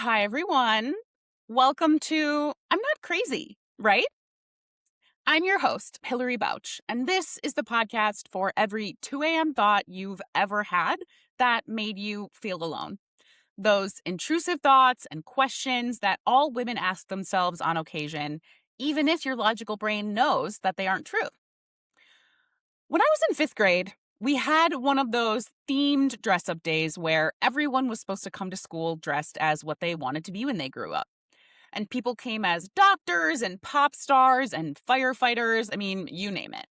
Hi, everyone. Welcome to I'm Not Crazy, right? I'm your host, Hillary Bautch, and this is the podcast for every 2 a.m. thought you've ever had that made you feel alone. Those intrusive thoughts and questions that all women ask themselves on occasion, even if your logical brain knows that they aren't true. When I was in fifth grade, we had one of those themed dress up days where everyone was supposed to come to school dressed as what they wanted to be when they grew up. And people came as doctors and pop stars and firefighters. I mean, you name it.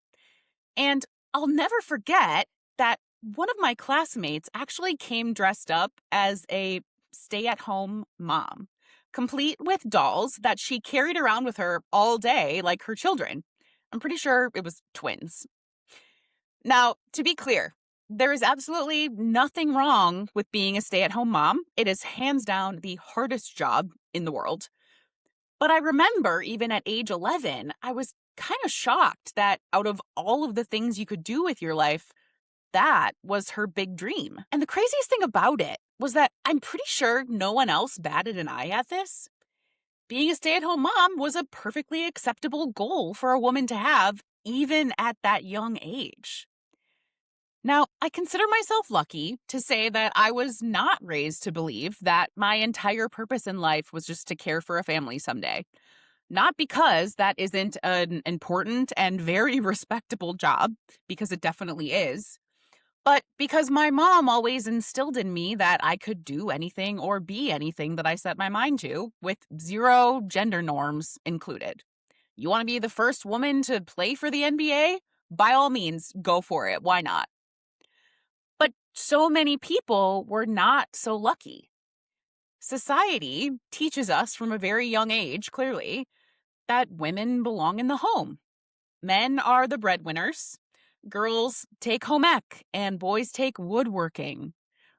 And I'll never forget that one of my classmates actually came dressed up as a stay at home mom, complete with dolls that she carried around with her all day like her children. I'm pretty sure it was twins. Now, to be clear, there is absolutely nothing wrong with being a stay at home mom. It is hands down the hardest job in the world. But I remember even at age 11, I was kind of shocked that out of all of the things you could do with your life, that was her big dream. And the craziest thing about it was that I'm pretty sure no one else batted an eye at this. Being a stay-at-home mom was a perfectly acceptable goal for a woman to have, even at that young age. Now, I consider myself lucky to say that I was not raised to believe that my entire purpose in life was just to care for a family someday. Not because that isn't an important and very respectable job, because it definitely is, but because my mom always instilled in me that I could do anything or be anything that I set my mind to, with zero gender norms included. You want to be the first woman to play for the NBA? By all means, go for it. Why not? But so many people were not so lucky. Society teaches us from a very young age, clearly, that women belong in the home. Men are the breadwinners. Girls take home ec and boys take woodworking.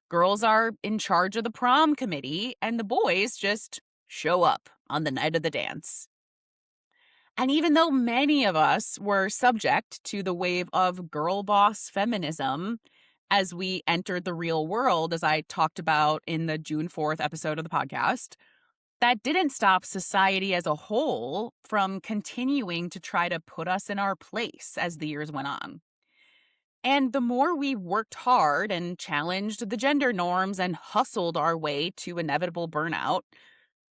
Girls are in charge of the prom committee and the boys just show up on the night of the dance. And even though many of us were subject to the wave of girl boss feminism as we entered the real world, as I talked about in the June 4th episode of the podcast, that didn't stop society as a whole from continuing to try to put us in our place as the years went on. And the more we worked hard and challenged the gender norms and hustled our way to inevitable burnout,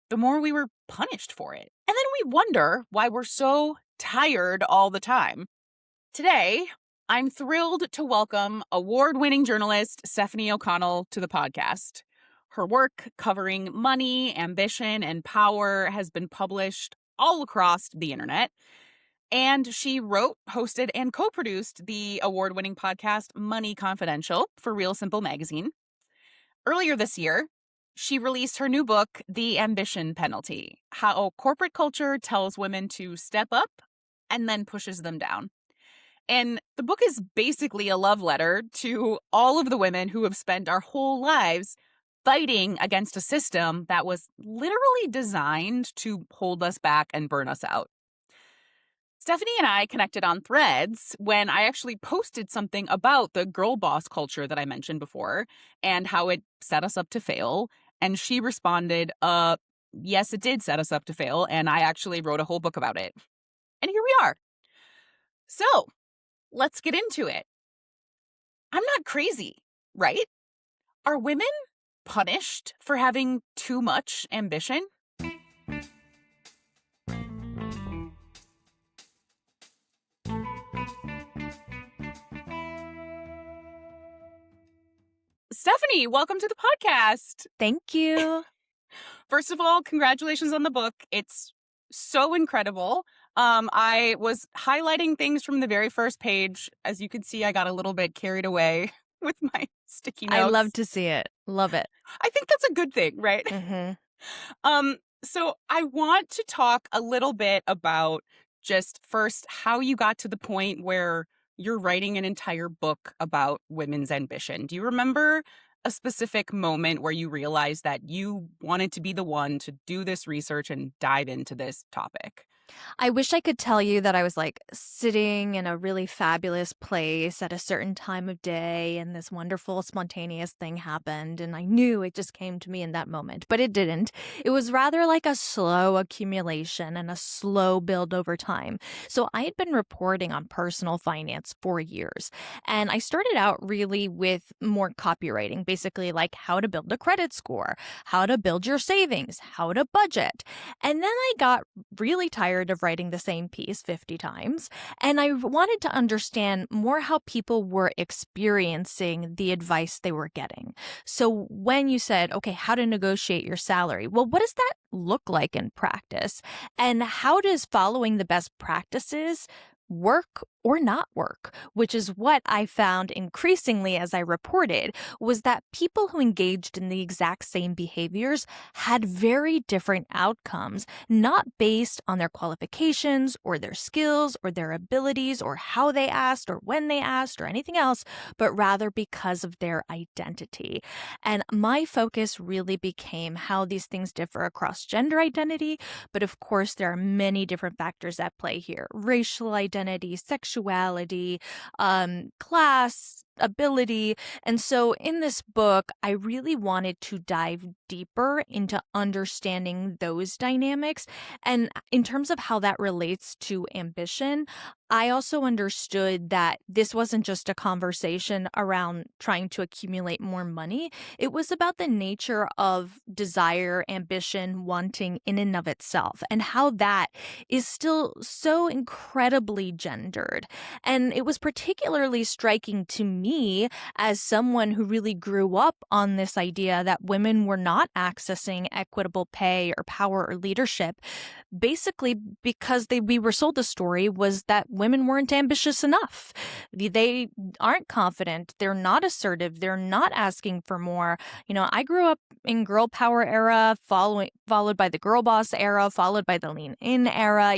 the more we were punished for it. And then we wonder why we're so tired all the time. Today, I'm thrilled to welcome award-winning journalist Stefanie O'Connell to the podcast. Her work covering money, ambition, and power has been published all across the internet. And she wrote, hosted, and co-produced the award-winning podcast Money Confidential for Real Simple magazine. Earlier this year, she released her new book, The Ambition Penalty: How Corporate Culture Tells Women to Step Up and Then Pushes Them Down. And the book is basically a love letter to all of the women who have spent our whole lives fighting against a system that was literally designed to hold us back and burn us out. Stephanie and I connected on Threads when I actually posted something about the girl boss culture that I mentioned before and how it set us up to fail. And she responded, yes, it did set us up to fail. And I actually wrote a whole book about it. And here we are. So let's get into it. I'm not crazy, right? Are women punished for having too much ambition? Stephanie, welcome to the podcast. Thank you. First of all, congratulations on the book. It's so incredible. I was highlighting things from the very first page. As you can see, I got a little bit carried away with my sticky notes. I love to see it. Love it. I think that's a good thing, right? Mm-hmm. So I want to talk a little bit about just first how you got to the point where you're writing an entire book about women's ambition. Do you remember a specific moment where you realized that you wanted to be the one to do this research and dive into this topic? I wish I could tell you that I was like sitting in a really fabulous place at a certain time of day and this wonderful spontaneous thing happened and I knew it just came to me in that moment, but it didn't. It was rather like a slow accumulation and a slow build over time. So I had been reporting on personal finance for years, and I started out really with more copywriting, basically like how to build a credit score, how to build your savings, how to budget. And then I got really tired of writing the same piece 50 times, and I wanted to understand more how people were experiencing the advice they were getting. So when you said, okay, how to negotiate your salary, well, what does that look like in practice? And how does following the best practices work or not work? Which is what I found increasingly as I reported, was that people who engaged in the exact same behaviors had very different outcomes, not based on their qualifications or their skills or their abilities or how they asked or when they asked or anything else, but rather because of their identity. And my focus really became how these things differ across gender identity, but of course there are many different factors at play here: racial identity, sexuality, class, ability. And so in this book, I really wanted to dive deeper into understanding those dynamics. And in terms of how that relates to ambition, I also understood that this wasn't just a conversation around trying to accumulate more money. It was about the nature of desire, ambition, wanting in and of itself, and how that is still so incredibly gendered. And it was particularly striking to me as someone who really grew up on this idea that women were not accessing equitable pay or power or leadership, basically because we were sold the story was that women weren't ambitious enough. They aren't confident. They're not assertive. They're not asking for more. I grew up in girl power era, followed by the girl boss era, followed by the lean in era.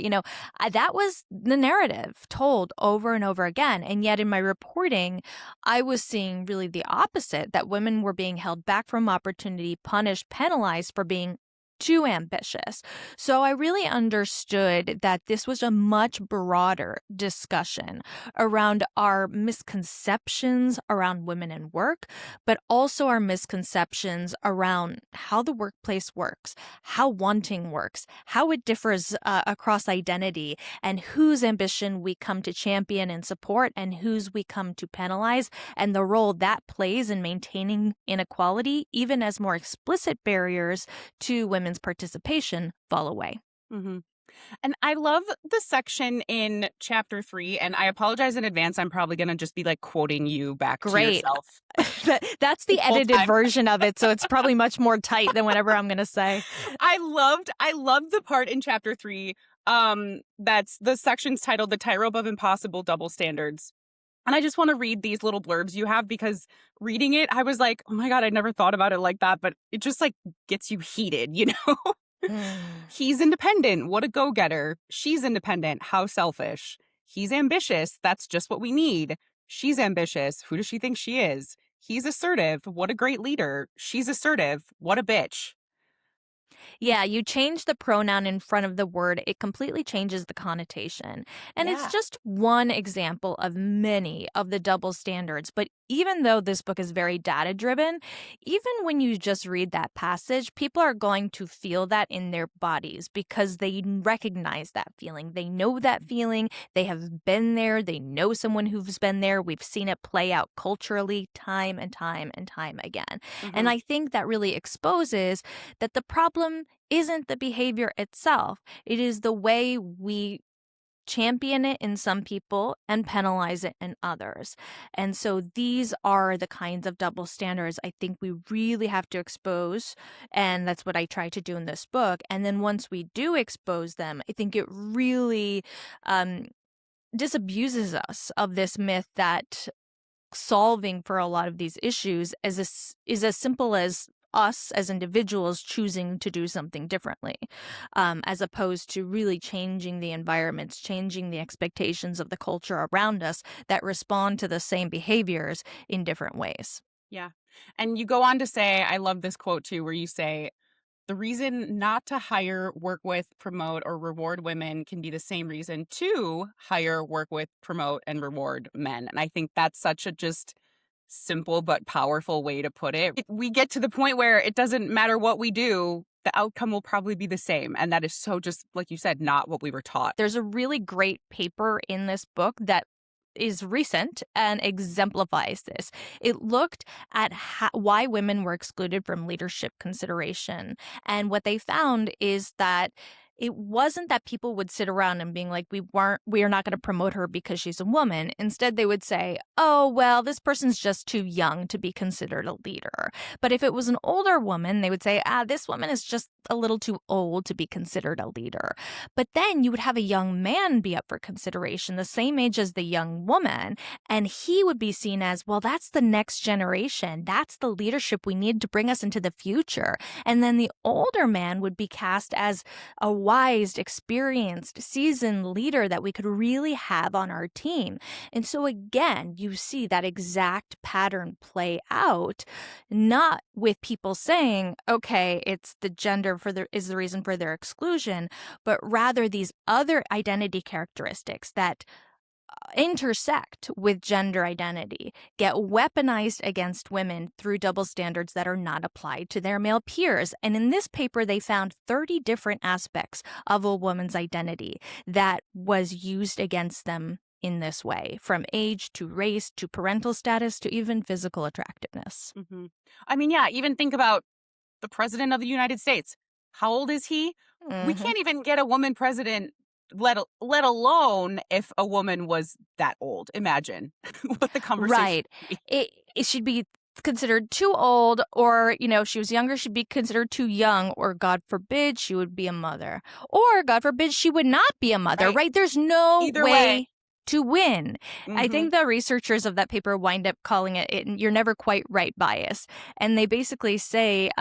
That was the narrative told over and over again. And yet in my reporting, I was seeing really the opposite, that women were being held back from opportunity, punished, penalized for being too ambitious. So I really understood that this was a much broader discussion around our misconceptions around women in work, but also our misconceptions around how the workplace works, how wanting works, how it differs across identity, and whose ambition we come to champion and support and whose we come to penalize, and the role that plays in maintaining inequality, even as more explicit barriers to women's participation fall away. Mm-hmm. And I love the section in chapter 3, and I apologize in advance. I'm probably going to just be like quoting you back to Great. yourself. That's the whole edited time. version of it, so it's probably much more tight than whatever I'm going to say. I loved the part in chapter 3. That's the section's titled "The Tightrope of Impossible Double Standards." And I just want to read these little blurbs you have, because reading it, I was like, oh my God, I never thought about it like that. But it just like gets you heated, He's independent. What a go-getter. She's independent. How selfish. He's ambitious. That's just what we need. She's ambitious. Who does she think she is? He's assertive. What a great leader. She's assertive. What a bitch. Yeah, you change the pronoun in front of the word, it completely changes the connotation. And Yeah. it's just one example of many of the double standards. But even though this book is very data driven, even when you just read that passage, people are going to feel that in their bodies because they recognize that feeling. They know that feeling. They have been there. They know someone who's been there. We've seen it play out culturally time and time and time again. Mm-hmm. And I think that really exposes that the problem isn't the behavior itself. It is the way we champion it in some people and penalize it in others. And so these are the kinds of double standards I think we really have to expose. And that's what I try to do in this book. And then once we do expose them, I think it really disabuses us of this myth that solving for a lot of these issues is as simple as us as individuals choosing to do something differently, as opposed to really changing the environments, changing the expectations of the culture around us that respond to the same behaviors in different ways. Yeah. And you go on to say, I love this quote too, where you say, the reason not to hire, work with, promote, or reward women can be the same reason to hire, work with, promote, and reward men. And I think that's such a just simple but powerful way to put it. We get to the point where it doesn't matter what we do, the outcome will probably be the same. And that is so, just like you said, not what we were taught. There's a really great paper in this book that is recent and exemplifies this. It looked at why women were excluded from leadership consideration. And what they found is that it wasn't that people would sit around and being like, we are not going to promote her because she's a woman. Instead, they would say, oh, well, this person's just too young to be considered a leader. But if it was an older woman, they would say, this woman is just a little too old to be considered a leader. But then you would have a young man be up for consideration, the same age as the young woman, and he would be seen as, well, that's the next generation. That's the leadership we need to bring us into the future. And then the older man would be cast as a wise, experienced, seasoned leader that we could really have on our team. And so again, you see that exact pattern play out, not with people saying, okay, it's the gender is the reason for their exclusion, but rather these other identity characteristics that intersect with gender identity get weaponized against women through double standards that are not applied to their male peers. And in this paper, they found 30 different aspects of a woman's identity that was used against them in this way, from age to race to parental status to even physical attractiveness. Mm-hmm. I mean, yeah, even think about the president of the United States. How old is he? We can't even get a woman president, let alone if a woman was that old. Imagine what the conversation Right. would be. It should be considered too old, or, if she was younger, she'd be considered too young, or God forbid she would be a mother, or God forbid she would not be a mother, right? There's no Either way to win. I Mm-hmm. think the researchers of that paper wind up calling it you're never quite right bias. And they basically say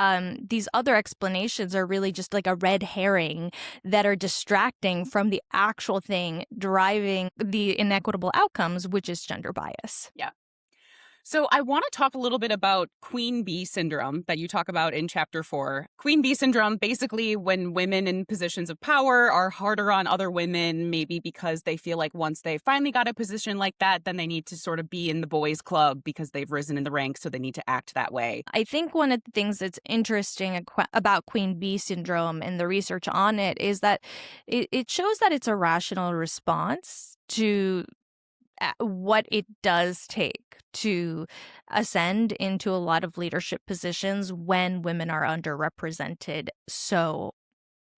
these other explanations are really just like a red herring that are distracting from the actual thing driving the inequitable outcomes, which is gender bias. Yeah. So I want to talk a little bit about queen bee syndrome that you talk about in chapter 4. Queen bee syndrome, basically when women in positions of power are harder on other women, maybe because they feel like once they finally got a position like that, then they need to sort of be in the boys' club because they've risen in the ranks, so they need to act that way. I think one of the things that's interesting about queen bee syndrome and the research on it is that it shows that it's a rational response to what it does take to ascend into a lot of leadership positions when women are underrepresented so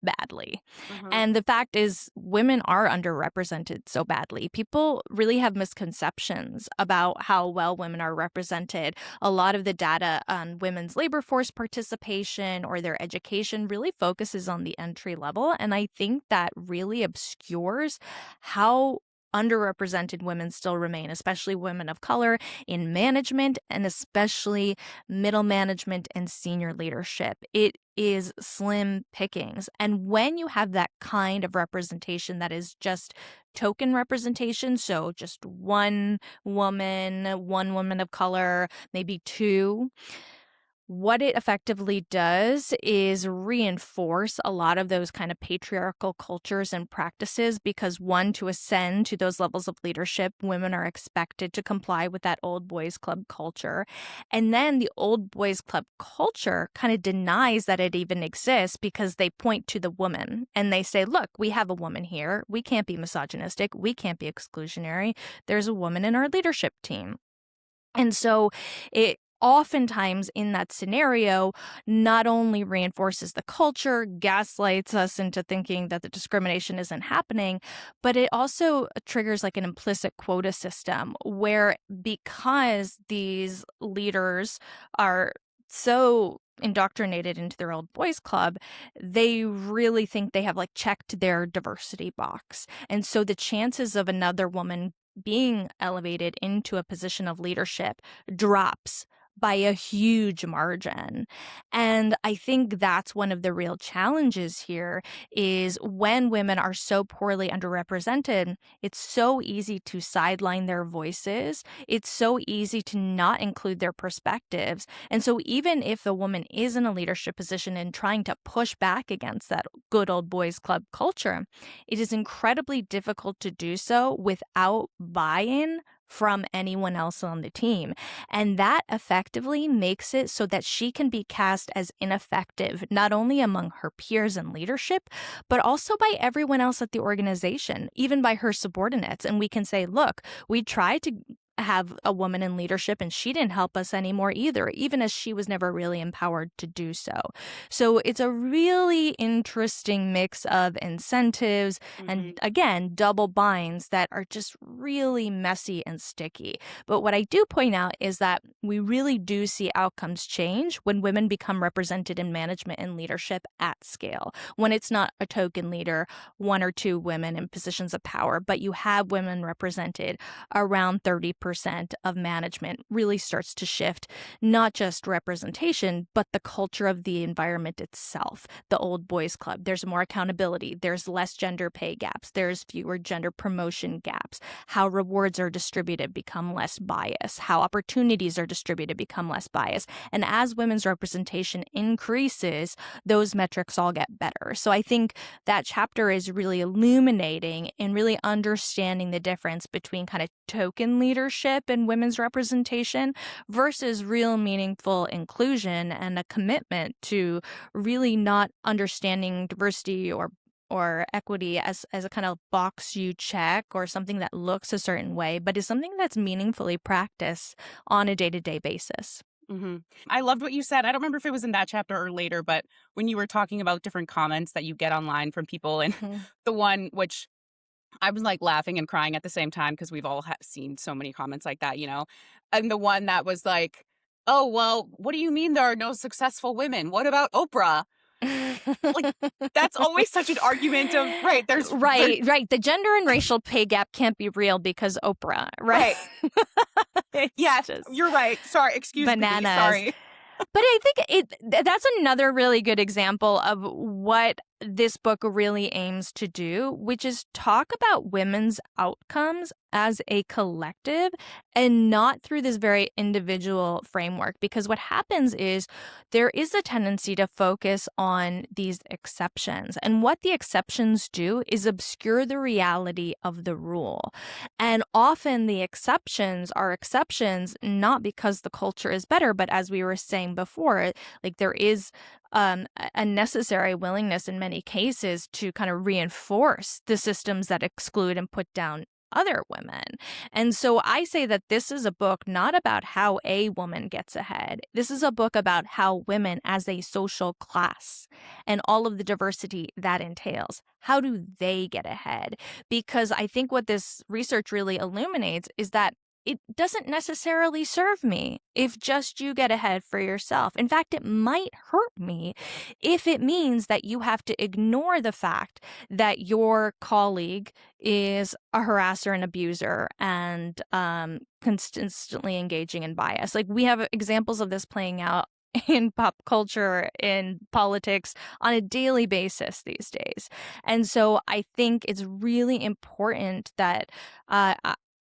badly. Mm-hmm. And the fact is, women are underrepresented so badly. People really have misconceptions about how well women are represented. A lot of the data on women's labor force participation or their education really focuses on the entry level. And I think that really obscures how underrepresented women still remain, especially women of color in management and especially middle management and senior leadership. It is slim pickings. And when you have that kind of representation that is just token representation, so just one woman of color, maybe two, what it effectively does is reinforce a lot of those kind of patriarchal cultures and practices because, one, to ascend to those levels of leadership, women are expected to comply with that old boys club culture. And then the old boys club culture kind of denies that it even exists because they point to the woman and they say, look, we have a woman here. We can't be misogynistic. We can't be exclusionary. There's a woman in our leadership team. And so it oftentimes in that scenario not only reinforces the culture, gaslights us into thinking that the discrimination isn't happening, but it also triggers like an implicit quota system where, because these leaders are so indoctrinated into their old boys club, they really think they have like checked their diversity box. And so the chances of another woman being elevated into a position of leadership drops by a huge margin. And I think that's one of the real challenges here is when women are so poorly underrepresented, it's so easy to sideline their voices. It's so easy to not include their perspectives. And so even if a woman is in a leadership position and trying to push back against that good old boys club culture, it is incredibly difficult to do so without buy-in from anyone else on the team. And that effectively makes it so that she can be cast as ineffective, not only among her peers in leadership, but also by everyone else at the organization, even by her subordinates. And we can say, look, we tried to have a woman in leadership and she didn't help us anymore either, even as she was never really empowered to do so. So it's a really interesting mix of incentives and, again, double binds that are just really messy and sticky. But what I do point out is that we really do see outcomes change when women become represented in management and leadership at scale, when it's not a token leader, one or two women in positions of power, but you have women represented around 30% of management really starts to shift not just representation, but the culture of the environment itself. The old boys club, there's more accountability, there's less gender pay gaps, there's fewer gender promotion gaps, how rewards are distributed become less biased, how opportunities are distributed become less biased. And as women's representation increases, those metrics all get better. So I think that chapter is really illuminating and really understanding the difference between kind of token leadership and women's representation versus real meaningful inclusion and a commitment to really not understanding diversity or equity as a kind of box you check or something that looks a certain way, but is something that's meaningfully practiced on a day-to-day basis. I loved what you said. I don't remember if it was in that chapter or later, but when you were talking about different comments that you get online from people, and the one which I was like laughing and crying at the same time because we've all seen so many comments like that, and the one that was like, oh, well, what do you mean there are no successful women? What about Oprah? Like, that's always such an argument of, right, there's Right. The gender and racial pay gap can't be real because Oprah, right? Yeah, just you're right. Sorry, excuse me. bananas. Sorry. But I think that's another really good example of what this book really aims to do, which is talk about women's outcomes as a collective and not through this very individual framework. Because what happens is there is a tendency to focus on these exceptions. And what the exceptions do is obscure the reality of the rule. And often the exceptions are exceptions not because the culture is better, but as we were saying before, like there is a necessary willingness in many cases to kind of reinforce the systems that exclude and put down other women. And so I say that this is a book not about how a woman gets ahead. This is a book about how women as a social class and all of the diversity that entails, how do they get ahead? Because I think what this research really illuminates is that it doesn't necessarily serve me if just you get ahead for yourself. In fact, it might hurt me if it means that you have to ignore the fact that your colleague is a harasser and abuser and consistently engaging in bias. Like we have examples of this playing out in pop culture, in politics on a daily basis these days. And so I think it's really important that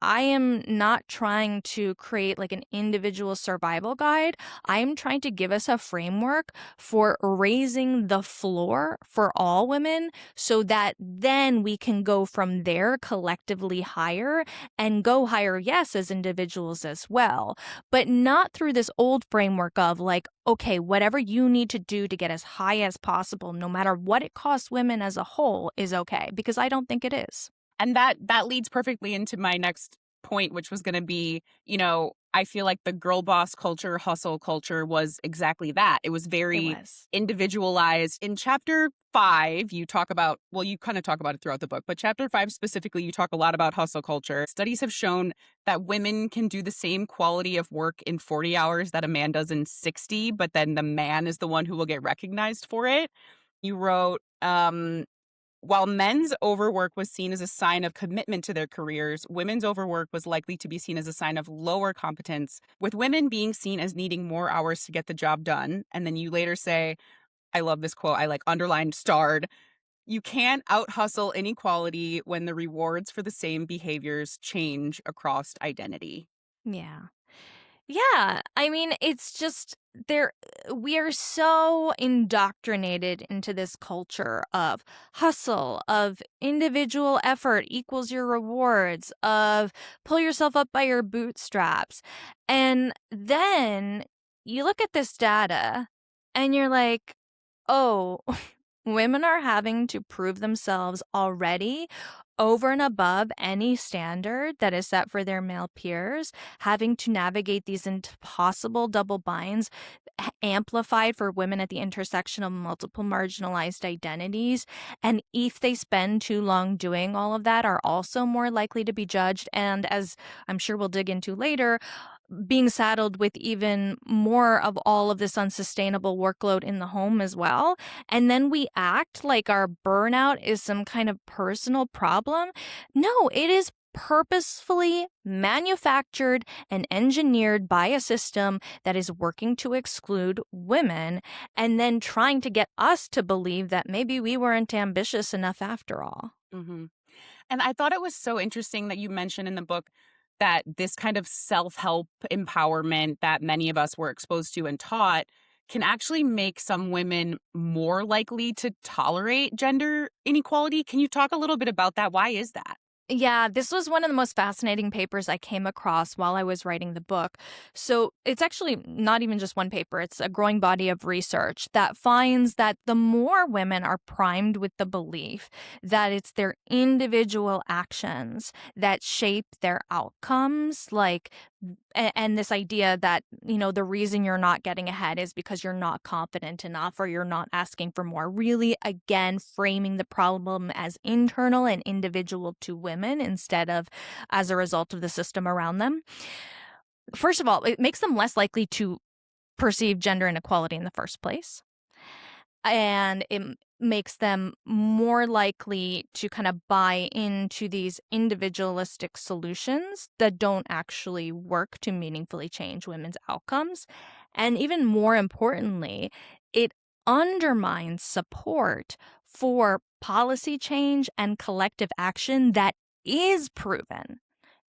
I am not trying to create like an individual survival guide. I am trying to give us a framework for raising the floor for all women so that then we can go from there collectively higher and go higher, yes, as individuals as well, but not through this old framework of like, okay, whatever you need to do to get as high as possible, no matter what it costs women as a whole, is okay, because I don't think it is. And that leads perfectly into my next point, which was going to be, I feel like the girl boss culture, hustle culture was exactly that. It was It very was. individualized. In chapter 5, you talk about, well, you kind of talk about it throughout the book, but chapter 5 specifically, you talk a lot about hustle culture. Studies have shown that women can do the same quality of work in 40 hours that a man does in 60, but then the man is the one who will get recognized for it. You wrote, While men's overwork was seen as a sign of commitment to their careers, women's overwork was likely to be seen as a sign of lower competence, with women being seen as needing more hours to get the job done. And then you later say, I love this quote, I like underlined, starred. You can't out hustle inequality when the rewards for the same behaviors change across identity. Yeah. Yeah, I mean, it's just there we are so indoctrinated into this culture of hustle, of individual effort equals your rewards, of pull yourself up by your bootstraps. And then you look at this data and you're like, "Oh, women are having to prove themselves already over and above any standard that is set for their male peers, having to navigate these impossible double binds, amplified for women at the intersection of multiple marginalized identities. And if they spend too long doing all of that, are also more likely to be judged. And as I'm sure we'll dig into later, being saddled with even more of all of this unsustainable workload in the home as well. And then we act like our burnout is some kind of personal problem. No, it is purposefully manufactured and engineered by a system that is working to exclude women and then trying to get us to believe that maybe we weren't ambitious enough after all. hmm And I thought it was so interesting that you mentioned in the book that this kind of self help empowerment that many of us were exposed to and taught can actually make some women more likely to tolerate gender inequality. Can you talk a little bit about that? Why is that? Yeah, this was one of the most fascinating papers I came across while I was writing the book. So it's actually not even just one paper, it's a growing body of research that finds that the more women are primed with the belief that it's their individual actions that shape their outcomes, like and this idea that, the reason you're not getting ahead is because you're not confident enough or you're not asking for more. Really, again, framing the problem as internal and individual to women instead of as a result of the system around them. First of all, it makes them less likely to perceive gender inequality in the first place. And it makes them more likely to kind of buy into these individualistic solutions that don't actually work to meaningfully change women's outcomes. And even more importantly, it undermines support for policy change and collective action that is proven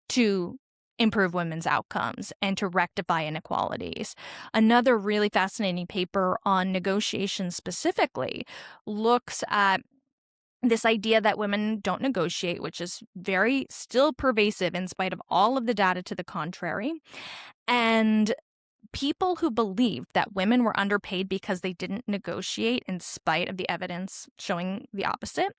to improve women's outcomes and to rectify inequalities. Another really fascinating paper on negotiation specifically looks at this idea that women don't negotiate, which is very still pervasive in spite of all of the data to the contrary. And people who believed that women were underpaid because they didn't negotiate in spite of the evidence showing the opposite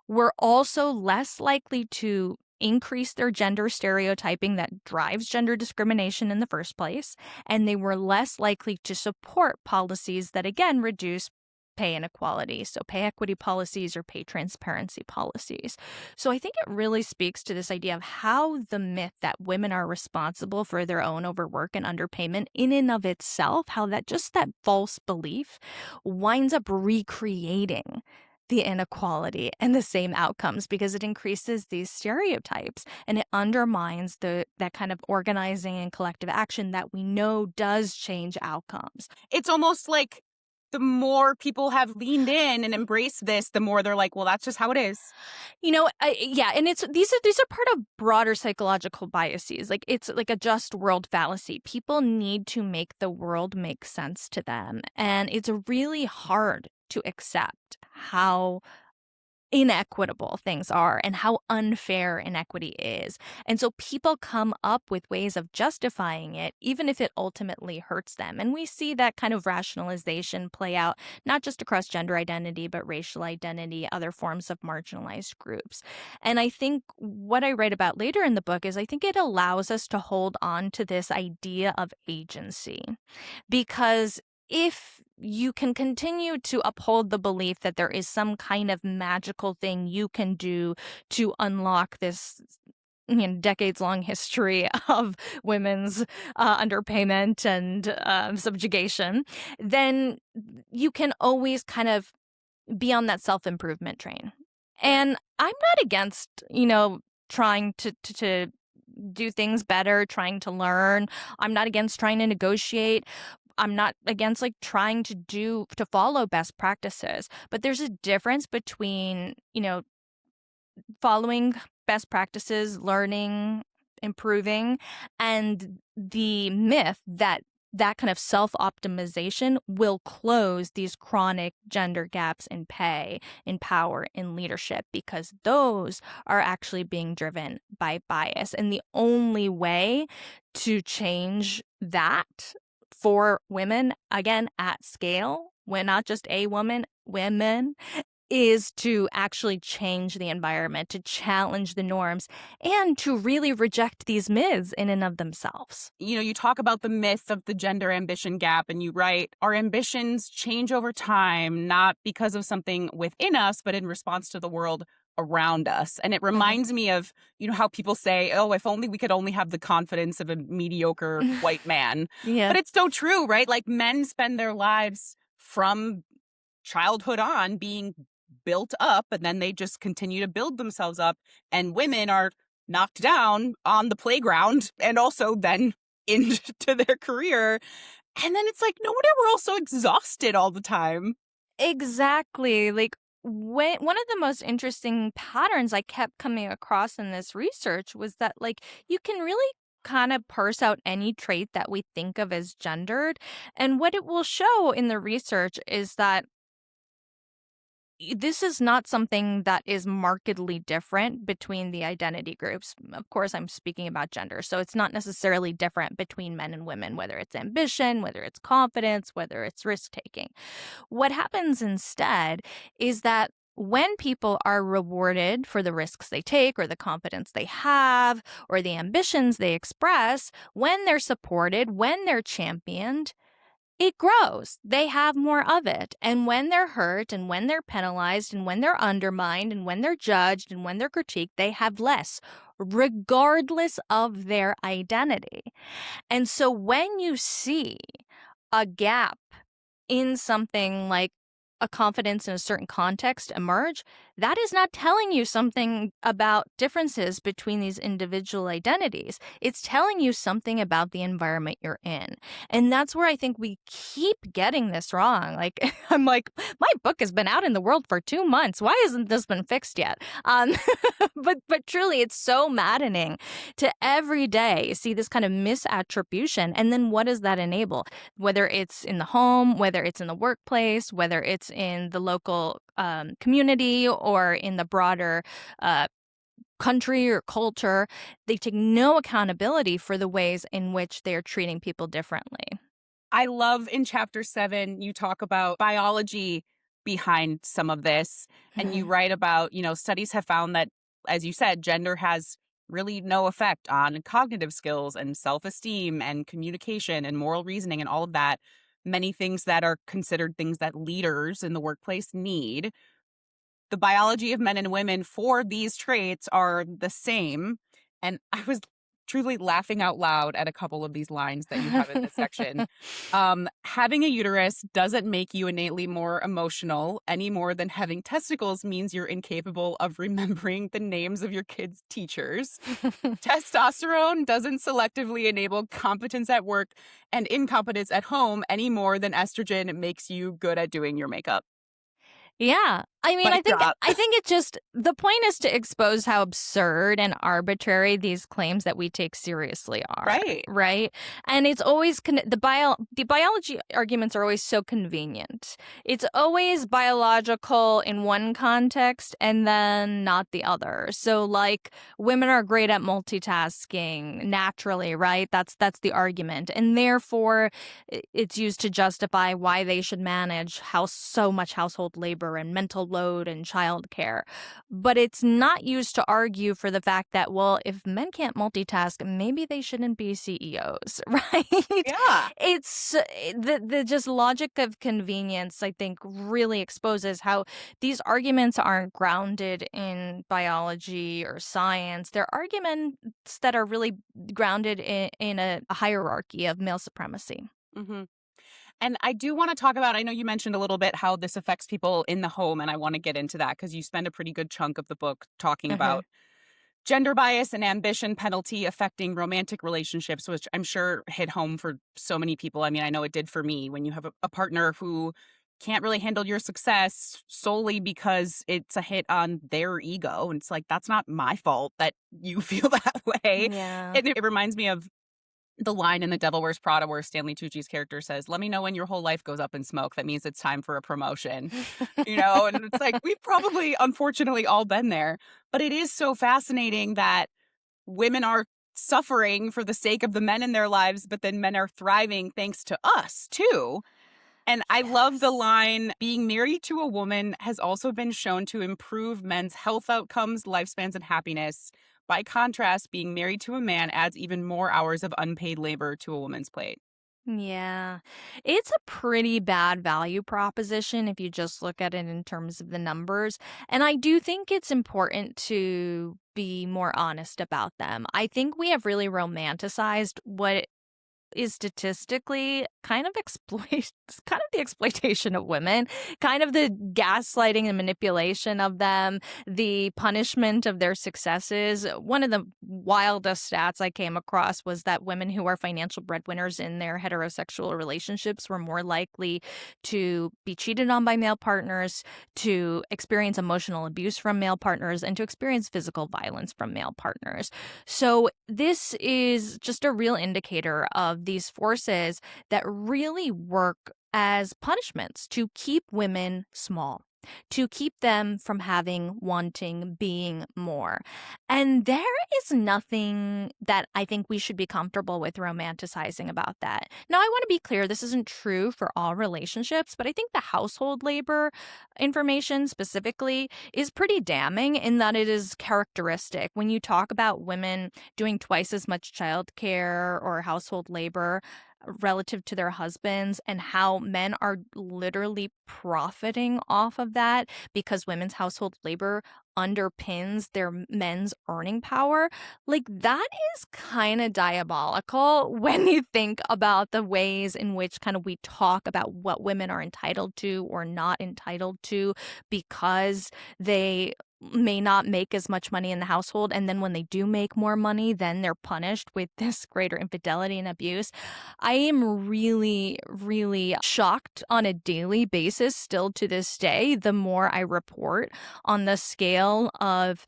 were also less likely to increase their gender stereotyping that drives gender discrimination in the first place, and they were less likely to support policies that, again, reduce pay inequality, so pay equity policies or pay transparency policies. So I think it really speaks to this idea of how the myth that women are responsible for their own overwork and underpayment in and of itself, how that just that false belief winds up recreating the inequality and the same outcomes because it increases these stereotypes and it undermines that kind of organizing and collective action that we know does change outcomes. It's almost like the more people have leaned in and embraced this, the more they're like, well, that's just how it is. Yeah, and it's these are part of broader psychological biases. Like it's like a just world fallacy. People need to make the world make sense to them, and it's really hard to accept how inequitable things are and how unfair inequity is. And so people come up with ways of justifying it, even if it ultimately hurts them. And we see that kind of rationalization play out, not just across gender identity, but racial identity, other forms of marginalized groups. And I think what I write about later in the book is I think it allows us to hold on to this idea of agency. Because if you can continue to uphold the belief that there is some kind of magical thing you can do to unlock this decades-long history of women's underpayment and subjugation, then you can always kind of be on that self-improvement train. And I'm not against, trying to do things better, trying to learn. I'm not against trying to negotiate. I'm not against like trying to follow best practices. But there's a difference between, following best practices, learning, improving, and the myth that that kind of self-optimization will close these chronic gender gaps in pay, in power, in leadership, because those are actually being driven by bias. And the only way to change that for women, again, at scale, when not just a woman, women, is to actually change the environment, to challenge the norms, and to really reject these myths in and of themselves. You talk about the myth of the gender ambition gap, and you write, our ambitions change over time, not because of something within us, but in response to the world around us. And it reminds me of, how people say, oh, if only we could only have the confidence of a mediocre white man. Yeah. But it's so true, right? Like men spend their lives from childhood on being built up, and then they just continue to build themselves up. And women are knocked down on the playground and also then into their career. And then it's like, no wonder we're all so exhausted all the time. Exactly. Like one of the most interesting patterns I kept coming across in this research was that like you can really kind of parse out any trait that we think of as gendered. And what it will show in the research is that this is not something that is markedly different between the identity groups. Of course, I'm speaking about gender. So it's not necessarily different between men and women, whether it's ambition, whether it's confidence, whether it's risk taking. What happens instead is that when people are rewarded for the risks they take or the confidence they have or the ambitions they express, when they're supported, when they're championed, it grows. They have more of it. And when they're hurt and when they're penalized and when they're undermined and when they're judged and when they're critiqued, they have less, regardless of their identity. And so when you see a gap in something like a confidence in a certain context emerge, that is not telling you something about differences between these individual identities. It's telling you something about the environment you're in. And that's where I think we keep getting this wrong. Like, I'm like, my book has been out in the world for 2 months. Why hasn't this been fixed yet? But truly, it's so maddening to every day see this kind of misattribution. And then what does that enable? Whether it's in the home, whether it's in the workplace, whether it's in the local community or in the broader country or culture, they take no accountability for the ways in which they're treating people differently. I love in chapter 7, you talk about biology behind some of this. And you write about, studies have found that, as you said, gender has really no effect on cognitive skills and self-esteem and communication and moral reasoning and all of that. Many things that are considered things that leaders in the workplace need. The biology of men and women for these traits are the same. And I was truly laughing out loud at a couple of these lines that you have in this section. Having a uterus doesn't make you innately more emotional any more than having testicles means you're incapable of remembering the names of your kids' teachers. Testosterone doesn't selectively enable competence at work and incompetence at home any more than estrogen makes you good at doing your makeup. Yeah. I mean, Mic drop. I think it just, the point is to expose how absurd and arbitrary these claims that we take seriously are. Right. Right. And it's always, the biology arguments are always so convenient. It's always biological in one context and then not the other. So like women are great at multitasking naturally, right? That's the argument. And therefore it's used to justify why they should manage so much household labor and mental load and childcare. But it's not used to argue for the fact that, well, if men can't multitask, maybe they shouldn't be CEOs, right? Yeah. It's the just logic of convenience, I think, really exposes how these arguments aren't grounded in biology or science. They're arguments that are really grounded in a hierarchy of male supremacy. Mm-hmm. And I do want to talk about, I know you mentioned a little bit how this affects people in the home, and I want to get into that because you spend a pretty good chunk of the book talking Mhm. about gender bias and ambition penalty affecting romantic relationships, which I'm sure hit home for so many people. I mean, I know it did for me when you have a partner who can't really handle your success solely because it's a hit on their ego. And it's like, that's not my fault that you feel that way. Yeah. And it reminds me of the line in The Devil Wears Prada where Stanley Tucci's character says, "Let me know when your whole life goes up in smoke. That means it's time for a promotion." And it's like, we've probably, unfortunately, all been there. But it is so fascinating that women are suffering for the sake of the men in their lives, but then men are thriving thanks to us, too. And I love the Yes. line, being married to a woman has also been shown to improve men's health outcomes, lifespans, and happiness. By contrast, being married to a man adds even more hours of unpaid labor to a woman's plate. Yeah. It's a pretty bad value proposition if you just look at it in terms of the numbers. And I do think it's important to be more honest about them. I think we have really romanticized what is statistically kind of kind of the exploitation of women, kind of the gaslighting and manipulation of them, the punishment of their successes. One of the wildest stats I came across was that women who are financial breadwinners in their heterosexual relationships were more likely to be cheated on by male partners, to experience emotional abuse from male partners, and to experience physical violence from male partners. So this is just a real indicator of these forces that really work as punishments to keep women small, to keep them from having, wanting, being more. And there is nothing that I think we should be comfortable with romanticizing about that. Now, I want to be clear, this isn't true for all relationships, but I think the household labor information specifically is pretty damning in that it is characteristic. When you talk about women doing twice as much childcare or household labor relative to their husbands, and how men are literally profiting off of that because women's household labor underpins their men's earning power, like that is kind of diabolical when you think about the ways in which kind of we talk about what women are entitled to or not entitled to because they may not make as much money in the household, and then when they do make more money, then they're punished with this greater infidelity and abuse. I am really, really shocked on a daily basis still to this day, the more I report on the scale of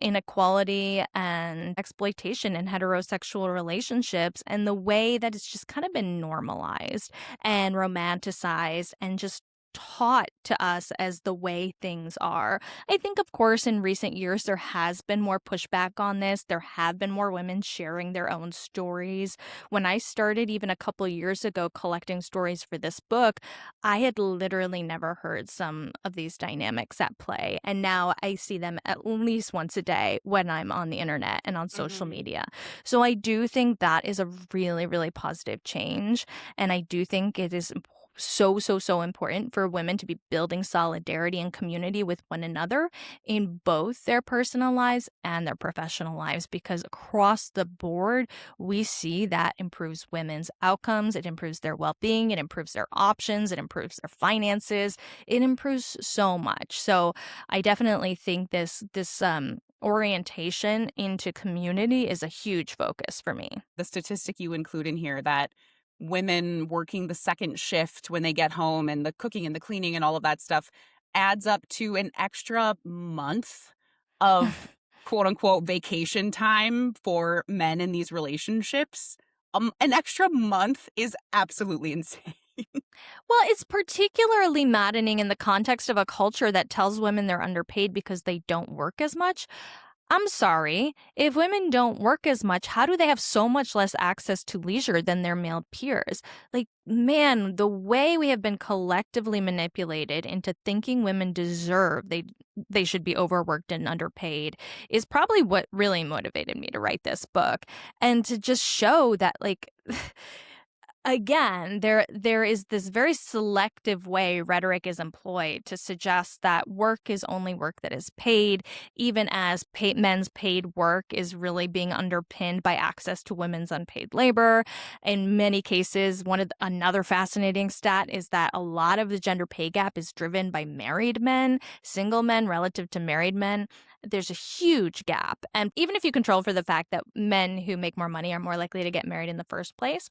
inequality and exploitation in heterosexual relationships, and the way that it's just kind of been normalized and romanticized and just taught to us as the way things are. I think, of course, in recent years, there has been more pushback on this. There have been more women sharing their own stories. When I started, even a couple years ago, collecting stories for this book, I had literally never heard some of these dynamics at play. And now I see them at least once a day when I'm on the internet and on social Mhm. media. So I do think that is a really, really positive change. And I do think it is so important for women to be building solidarity and community with one another in both their personal lives and their professional lives, because across the board we see that improves women's outcomes, it improves their well-being, it improves their options, it improves their finances, it improves so much. So I definitely think this orientation into community is a huge focus for me. The statistic you include in here that women working the second shift when they get home and the cooking and the cleaning and all of that stuff adds up to an extra month of quote unquote vacation time for men in these relationships. An extra month is absolutely insane. Well, it's particularly maddening in the context of a culture that tells women they're underpaid because they don't work as much. I'm sorry. If women don't work as much, how do they have so much less access to leisure than their male peers? Like, man, the way we have been collectively manipulated into thinking women deserve they should be overworked and underpaid is probably what really motivated me to write this book, and to just show that, like, again, there is this very selective way rhetoric is employed to suggest that work is only work that is paid, even as men's paid work is really being underpinned by access to women's unpaid labor. In many cases, another fascinating stat is that a lot of the gender pay gap is driven by married men, single men relative to married men. There's a huge gap. And even if you control for the fact that men who make more money are more likely to get married in the first place,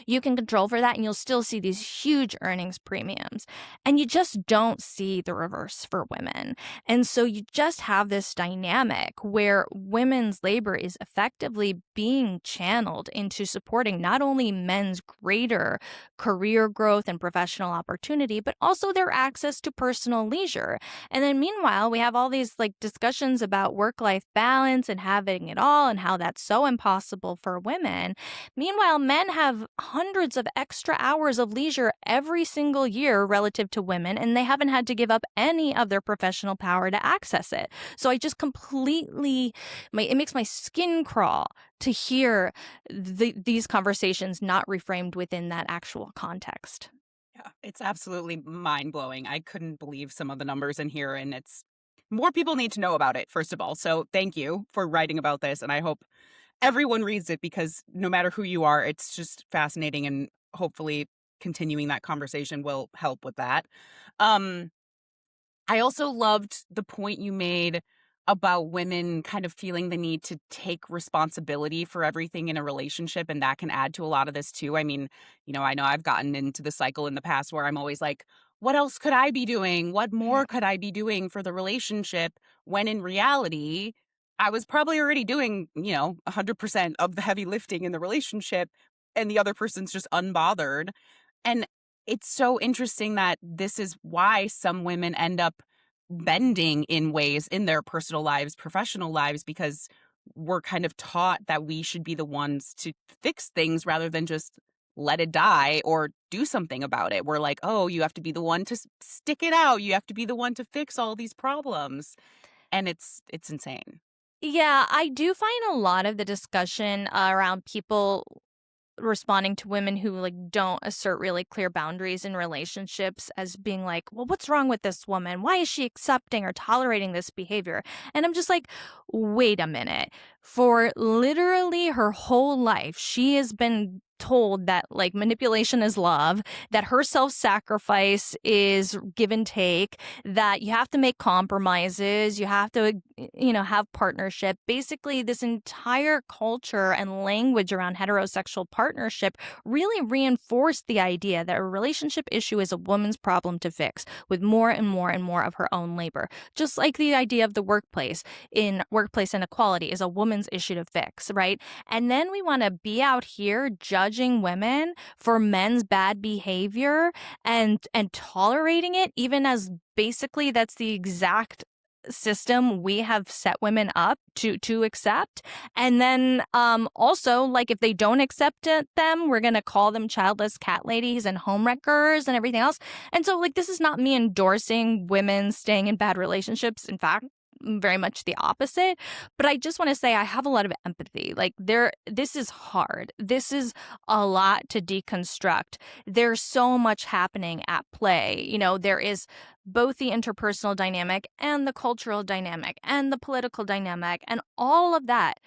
you can control for that and you'll still see these huge earnings premiums. And you just don't see the reverse for women. And so you just have this dynamic where women's labor is effectively being channeled into supporting not only men's greater career growth and professional opportunity, but also their access to personal leisure. And then meanwhile, we have all these like discussions about work-life balance and having it all and how that's so impossible for women. Meanwhile, men have hundreds of extra hours of leisure every single year relative to women, and they haven't had to give up any of their professional power to access it. So I just completely, it makes my skin crawl to hear these conversations not reframed within that actual context. Yeah, it's absolutely mind-blowing. I couldn't believe some of the numbers in here, and it's more people need to know about it, first of all. So thank you for writing about this, and I hope everyone reads it because no matter who you are, it's just fascinating, and hopefully continuing that conversation will help with that. Um, I also loved the point you made about women kind of feeling the need to take responsibility for everything in a relationship, and that can add to a lot of this too. I mean, I know I've gotten into the cycle in the past where I'm always like, what else could I be doing? What more could I be doing for the relationship? When in reality, I was probably already doing, 100% of the heavy lifting in the relationship, and the other person's just unbothered. And it's so interesting that this is why some women end up bending in ways in their personal lives, professional lives, because we're kind of taught that we should be the ones to fix things rather than just let it die or do something about it. We're like, oh, you have to be the one to stick it out. You have to be the one to fix all these problems. And it's insane. Yeah, I do find a lot of the discussion around people responding to women who like don't assert really clear boundaries in relationships as being like, well, what's wrong with this woman? Why is she accepting or tolerating this behavior? And I'm just like, wait a minute. For literally her whole life, she has been told that like manipulation is love, that her self-sacrifice is give and take, that you have to make compromises, you have to, have partnership. Basically, this entire culture and language around heterosexual partnership really reinforced the idea that a relationship issue is a woman's problem to fix with more and more and more of her own labor. Just like the idea of the workplace inequality is a woman's issue to fix, right? And then we want to be out here judging women for men's bad behavior and tolerating it, even as basically that's the exact system we have set women up to accept. And then also, like, if they don't accept them, we're gonna call them childless cat ladies and homewreckers and everything else. And so, like, this is not me endorsing women staying in bad relationships. In fact, very much the opposite. But I just want to say I have a lot of empathy. Like, this is hard. This is a lot to deconstruct. There's so much happening at play. There is both the interpersonal dynamic and the cultural dynamic and the political dynamic, and all of that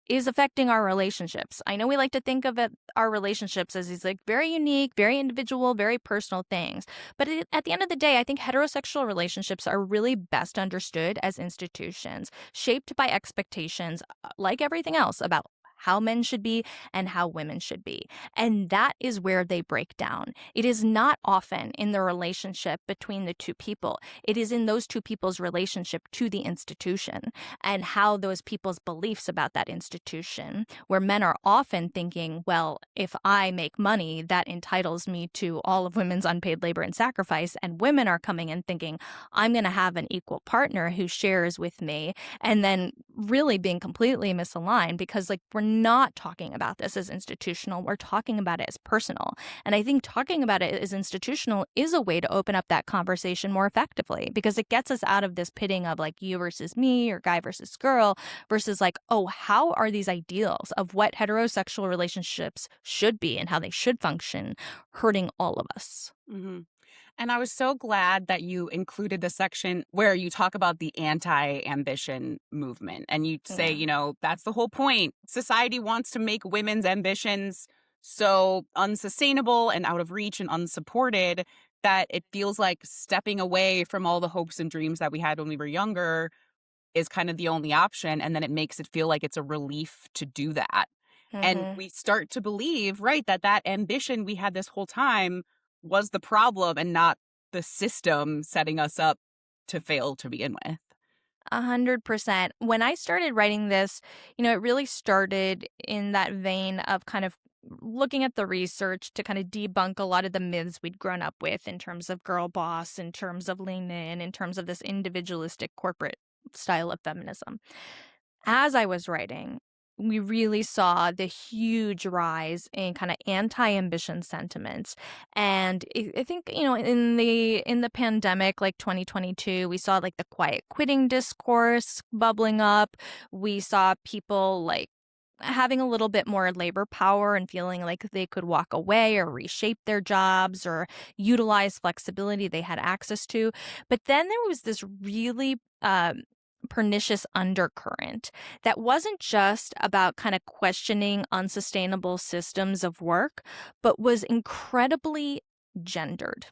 is affecting our relationships. I know we like to think of our relationships as these like very unique, very individual, very personal things. But at the end of the day, I think heterosexual relationships are really best understood as institutions shaped by expectations, like everything else, about how men should be and how women should be. And that is where they break down. It is not often in the relationship between the two people. It is in those two people's relationship to the institution and how those people's beliefs about that institution, where men are often thinking, well, if I make money, that entitles me to all of women's unpaid labor and sacrifice. And women are coming in thinking, I'm going to have an equal partner who shares with me. And then really being completely misaligned because, like, we're not talking about this as institutional. We're talking about it as personal. And I think talking about it as institutional is a way to open up that conversation more effectively, because it gets us out of this pitting of like you versus me or guy versus girl versus like, oh, how are these ideals of what heterosexual relationships should be and how they should function hurting all of us? Hmm. And I was so glad that you included the section where you talk about the anti-ambition movement. And you say, Yeah. you know, that's the whole point. Society wants to make women's ambitions so unsustainable and out of reach and unsupported that it feels like stepping away from all the hopes and dreams that we had when we were younger is kind of the only option. And then it makes it feel like it's a relief to do that. And Hmm. we start to believe, right, that that ambition we had this whole time was the problem and not the system setting us up to fail to begin with. 100%. When I started writing this, it really started in that vein of kind of looking at the research to kind of debunk a lot of the myths we'd grown up with in terms of girl boss, in terms of lean in terms of this individualistic corporate style of feminism. As I was writing, we really saw the huge rise in kind of anti-ambition sentiments. And I think, in the pandemic, like 2022, we saw like the quiet quitting discourse bubbling up. We saw people like having a little bit more labor power and feeling like they could walk away or reshape their jobs or utilize flexibility they had access to. But then there was this really pernicious undercurrent that wasn't just about kind of questioning unsustainable systems of work, but was incredibly gendered.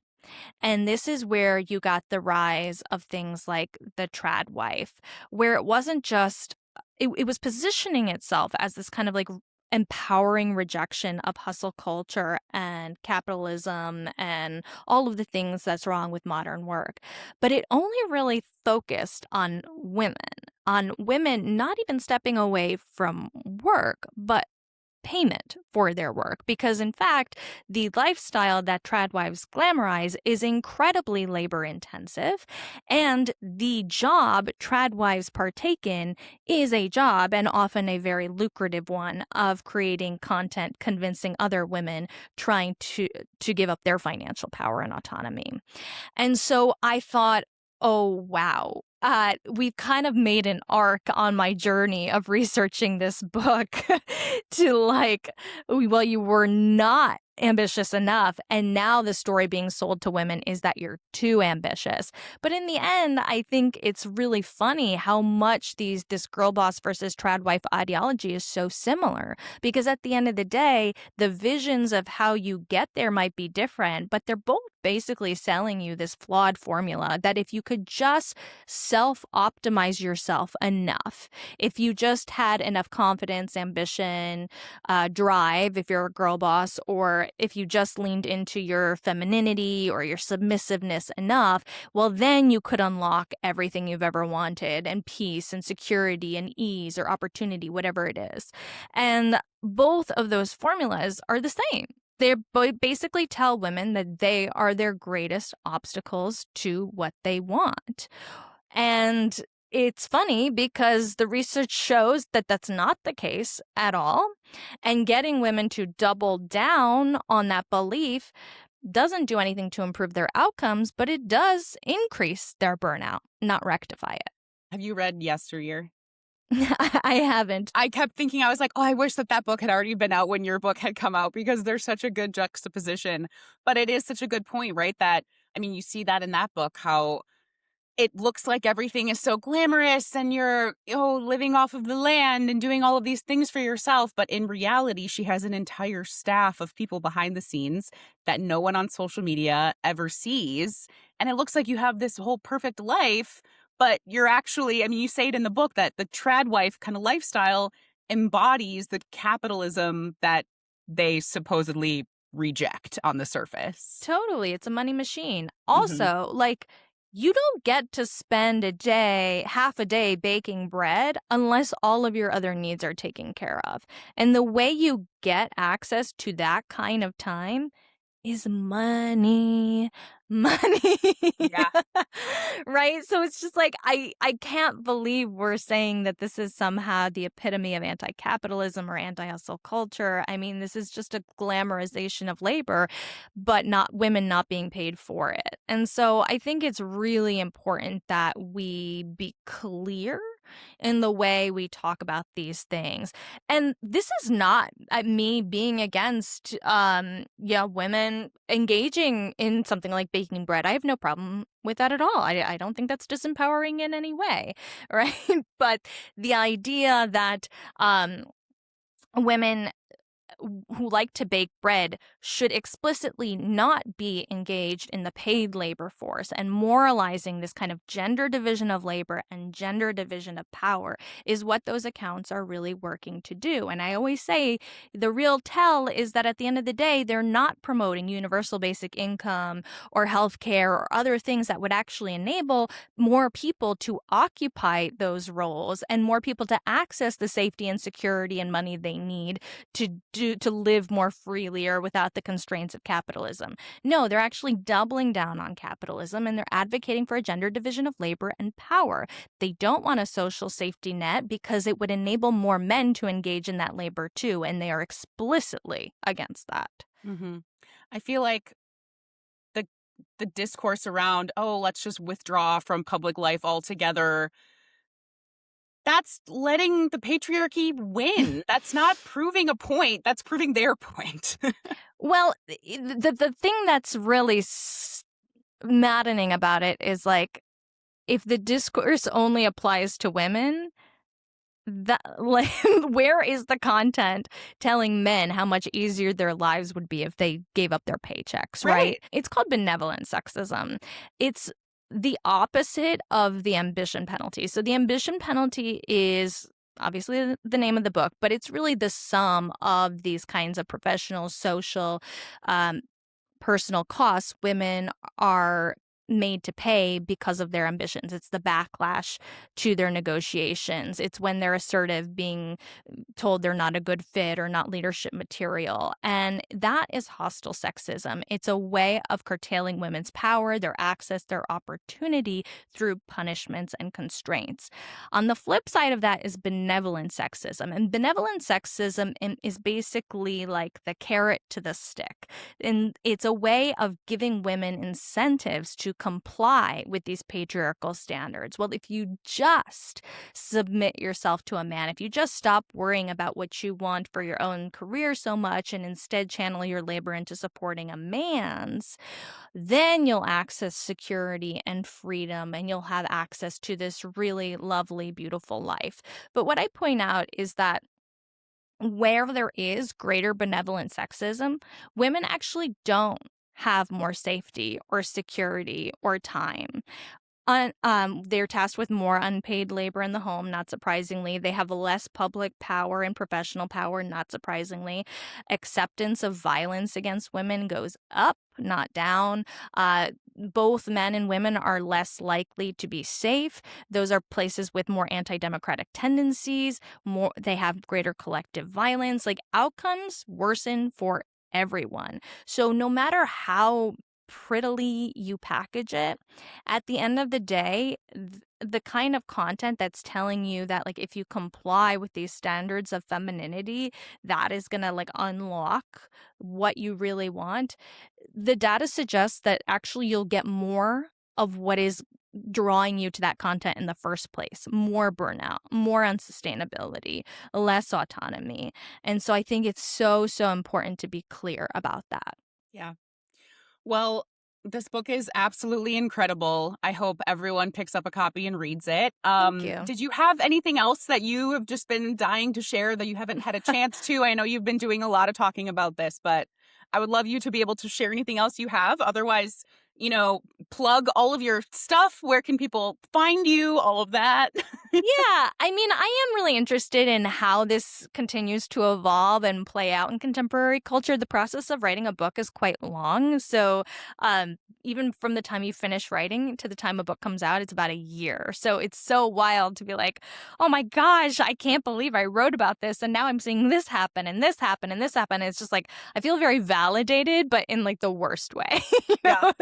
And this is where you got the rise of things like the tradwife, where it wasn't just, it was positioning itself as this kind of like empowering rejection of hustle culture and capitalism and all of the things that's wrong with modern work. But it only really focused on women not even stepping away from work, but payment for their work, because in fact the lifestyle that tradwives glamorize is incredibly labor intensive, and the job tradwives partake in is a job, and often a very lucrative one, of creating content convincing other women trying to give up their financial power and autonomy. And so I thought, oh, wow. We've kind of made an arc on my journey of researching this book to like, well, you were not ambitious enough. And now the story being sold to women is that you're too ambitious. But in the end, I think it's really funny how much this girl boss versus tradwife ideology is so similar. Because at the end of the day, the visions of how you get there might be different, but they're both basically selling you this flawed formula that if you could just self-optimize yourself enough, if you just had enough confidence, ambition, drive, if you're a girl boss, or if you just leaned into your femininity or your submissiveness enough, well, then you could unlock everything you've ever wanted, and peace and security and ease or opportunity, whatever it is. And both of those formulas are the same. They basically tell women that they are their greatest obstacles to what they want. And it's funny because the research shows that that's not the case at all. And getting women to double down on that belief doesn't do anything to improve their outcomes, but it does increase their burnout, not rectify it. Have you read Yesteryear? I haven't. I kept thinking, I was like, oh, I wish that that book had already been out when your book had come out, because there's such a good juxtaposition. But it is such a good point, right? That, I mean, you see that in that book, how it looks like everything is so glamorous and you're, living off of the land and doing all of these things for yourself. But in reality, she has an entire staff of people behind the scenes that no one on social media ever sees. And it looks like you have this whole perfect life, but you're actually, I mean, you say it in the book that the tradwife kind of lifestyle embodies the capitalism that they supposedly reject on the surface. Totally. It's a money machine. Hmm. Also, like, you don't get to spend half a day baking bread unless all of your other needs are taken care of. And the way you get access to that kind of time is money. Money. Yeah. Right? So it's just like I can't believe we're saying that this is somehow the epitome of anti-capitalism or anti-hustle culture. I mean, this is just a glamorization of labor, but not women not being paid for it. And so I think it's really important that we be clear in the way we talk about these things. And this is not me being against yeah, women engaging in something like baking bread. I have no problem with that at all. I don't think that's disempowering in any way, right? But the idea that women who like to bake bread should explicitly not be engaged in the paid labor force, and moralizing this kind of gender division of labor and gender division of power is what those accounts are really working to do. And I always say the real tell is that at the end of the day, they're not promoting universal basic income or health care or other things that would actually enable more people to occupy those roles and more people to access the safety and security and money they need to live more freely or without the constraints of capitalism. No, they're actually doubling down on capitalism, and they're advocating for a gender division of labor and power. They don't want a social safety net because it would enable more men to engage in that labor too, and they are explicitly against that. Hmm. I feel like the the discourse around, oh, let's just withdraw from public life altogether, that's letting the patriarchy win. That's not proving a point. That's proving their point. Well, the thing that's really maddening about it is like if the discourse only applies to women, that like where is the content telling men how much easier their lives would be if they gave up their paychecks, Right. right? It's called benevolent sexism. It's the opposite of the ambition penalty. So the ambition penalty is obviously the name of the book, but it's really the sum of these kinds of professional, social, um, personal costs women are made to pay because of their ambitions. It's the backlash to their negotiations. It's when they're assertive, being told they're not a good fit or not leadership material. And that is hostile sexism. It's a way of curtailing women's power, their access, their opportunity through punishments and constraints. On the flip side of that is benevolent sexism. And benevolent sexism is basically like the carrot to the stick. And it's a way of giving women incentives to comply with these patriarchal standards. Well, if you just submit yourself to a man, if you just stop worrying about what you want for your own career so much and instead channel your labor into supporting a man's, then you'll access security and freedom and you'll have access to this really lovely, beautiful life. But what I point out is that where there is greater benevolent sexism, women actually don't have more safety or security or time. They're tasked with more unpaid labor in the home, not surprisingly. They have less public power and professional power, not surprisingly. Acceptance of violence against women goes up, not down. Both men and women are less likely to be safe. Those are places with more anti-democratic tendencies. They have greater collective violence. Like outcomes worsen for everyone. So no matter how prettily you package it, at the end of the day, the kind of content that's telling you that like if you comply with these standards of femininity, that is going to like unlock what you really want. The data suggests that actually you'll get more of what is drawing you to that content in the first place. More burnout, more unsustainability, less autonomy. And so I think it's so important to be clear about that. Yeah. Well, this book is absolutely incredible. I hope everyone picks up a copy and reads it. Thank you. Did you have anything else that you have just been dying to share that you haven't had a chance to? I know you've been doing a lot of talking about this, but I would love you to be able to share anything else you have. Otherwise, plug all of your stuff. Where can people find you? All of that. Yeah, I mean, I am really interested in how this continues to evolve and play out in contemporary culture. The process of writing a book is quite long. So, even from the time you finish writing to the time a book comes out, it's about a year. So, it's so wild to be like, oh my gosh, I can't believe I wrote about this. And now I'm seeing this happen and this happen and this happen. It's just like, I feel very validated, but in like the worst way. Yeah.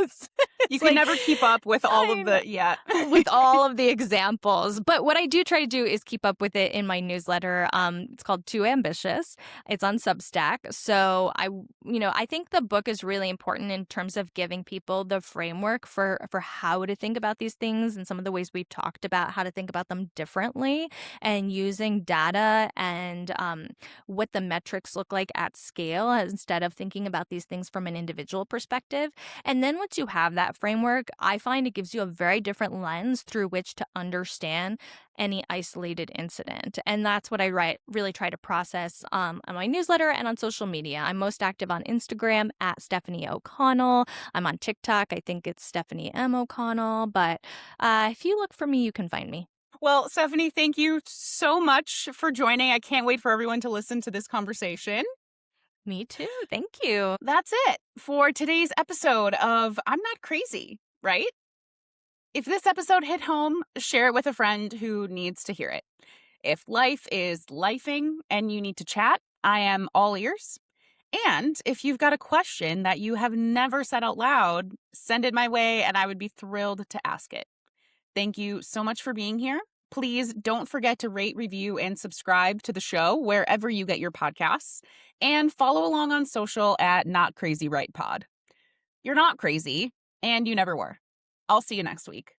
You It's can like, never keep up with all of I the, yeah. with all of the examples. But what I do try to do is keep up with it in my newsletter. It's called Too Ambitious. It's on Substack. So I think the book is really important in terms of giving people the framework for how to think about these things and some of the ways we've talked about how to think about them differently and using data and what the metrics look like at scale instead of thinking about these things from an individual perspective. And then once you have that framework, I find it gives you a very different lens through which to understand any isolated incident. And that's what really try to process on my newsletter and on social media. I'm most active on Instagram at Stefanie O'Connell. I'm on TikTok. I think it's Stephanie M. O'Connell. But if you look for me, you can find me. Well, Stephanie, thank you so much for joining. I can't wait for everyone to listen to this conversation. Me too. Thank you. That's it for today's episode of I'm Not Crazy, right? If this episode hit home, share it with a friend who needs to hear it. If life is lifing and you need to chat, I am all ears. And if you've got a question that you have never said out loud, send it my way and I would be thrilled to ask it. Thank you so much for being here. Please don't forget to rate, review, and subscribe to the show wherever you get your podcasts. And follow along on social at Not Crazy Right Pod. You're not crazy, and you never were. I'll see you next week.